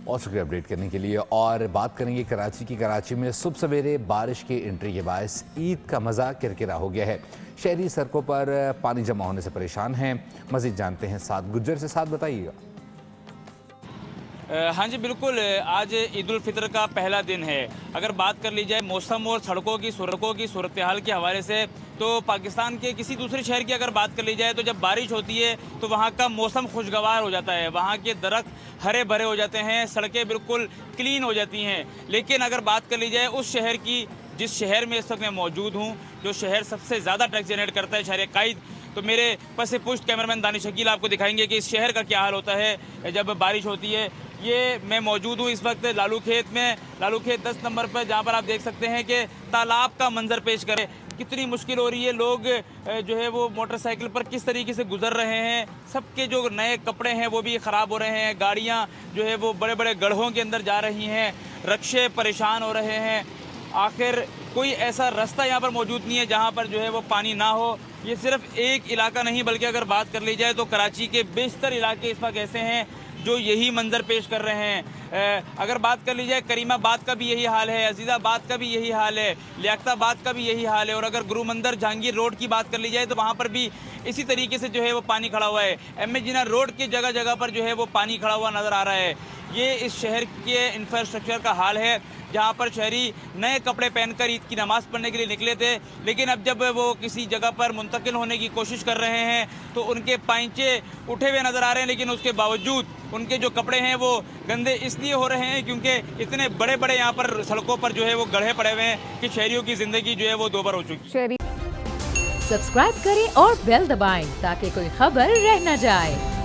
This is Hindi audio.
और शुक्रिया अपडेट करने के लिए। और बात करेंगे कराची में सुबह सवेरे बारिश की एंट्री के बायस ईद का मज़ा किरकिरा हो गया है। शहरी सड़कों पर पानी जमा होने से परेशान हैं। मज़ीद जानते हैं साथ गुज्जर से। साथ बताइएगा। हाँ जी बिल्कुल, आज ईद उल फितर का पहला दिन है। अगर बात कर ली जाए मौसम और सड़कों की सूरत हाल के हवाले से, तो पाकिस्तान के किसी दूसरे शहर की अगर बात कर ली जाए तो जब बारिश होती है तो वहाँ का मौसम खुशगवार हो जाता है, वहाँ के दरख्त हरे भरे हो जाते हैं, सड़कें बिल्कुल क्लीन हो जाती हैं। लेकिन अगर बात कर ली जाए उस शहर की जिस शहर में इस वक्त मैं मौजूद हूँ, जो शहर सबसे ज़्यादा टैक्स जनरेट करता है, शहर कायद, तो मेरे पस पुष्ट कैमरामैन दानिश शकील आपको दिखाएंगे कि इस शहर का क्या हाल होता है जब बारिश होती है। ये मैं मौजूद हूँ इस वक्त लालू खेत में, लालू खेत 10 नंबर पर, जहाँ पर आप देख सकते हैं कि तालाब का मंजर पेश करें, कितनी मुश्किल हो रही है। लोग जो है वो मोटरसाइकिल पर किस तरीके से गुजर रहे हैं, सबके जो नए कपड़े हैं वो भी ख़राब हो रहे हैं, गाड़ियाँ जो है वो बड़े बड़े गड्ढों के अंदर जा रही हैं, रक्शे परेशान हो रहे हैं। आखिर कोई ऐसा रास्ता यहाँ पर मौजूद नहीं है जहाँ पर जो है वो पानी ना हो। ये सिर्फ एक इलाका नहीं, बल्कि अगर बात कर ली जाए तो कराची के बेशतर इलाके इस वक्त ऐसे हैं जो यही मंजर पेश कर रहे हैं। अगर बात कर ली जाए करीमाबाद का भी यही हाल है, अजीज़ाबाद का भी यही हाल है, लियाकताबाद का भी यही हाल है। और अगर गुरु मंदिर जहांगीर रोड की बात कर ली जाए तो वहाँ पर भी इसी तरीके से जो है वो पानी खड़ा हुआ है। एम ए जिना रोड की जगह जगह पर जो है वो पानी खड़ा हुआ नज़र आ रहा है। ये इस शहर के इंफ्रास्ट्रक्चर का हाल है, जहाँ पर शहरी नए कपड़े पहनकर ईद की नमाज़ पढ़ने के लिए निकले थे, लेकिन अब जब वो किसी जगह पर मुंतकिल होने की कोशिश कर रहे हैं तो उनके पाइंचे उठे हुए नज़र आ रहे हैं। लेकिन उसके बावजूद उनके जो कपड़े हैं वो गंदे इसलिए हो रहे हैं क्योंकि इतने बड़े बड़े यहाँ पर सड़कों पर जो है वो गड्ढे पड़े हुए हैं कि शहरियों की ज़िंदगी जो है वो दोबार हो चुकी है। सब्सक्राइब करें और बेल दबाएं ताकि कोई खबर रह न जाए।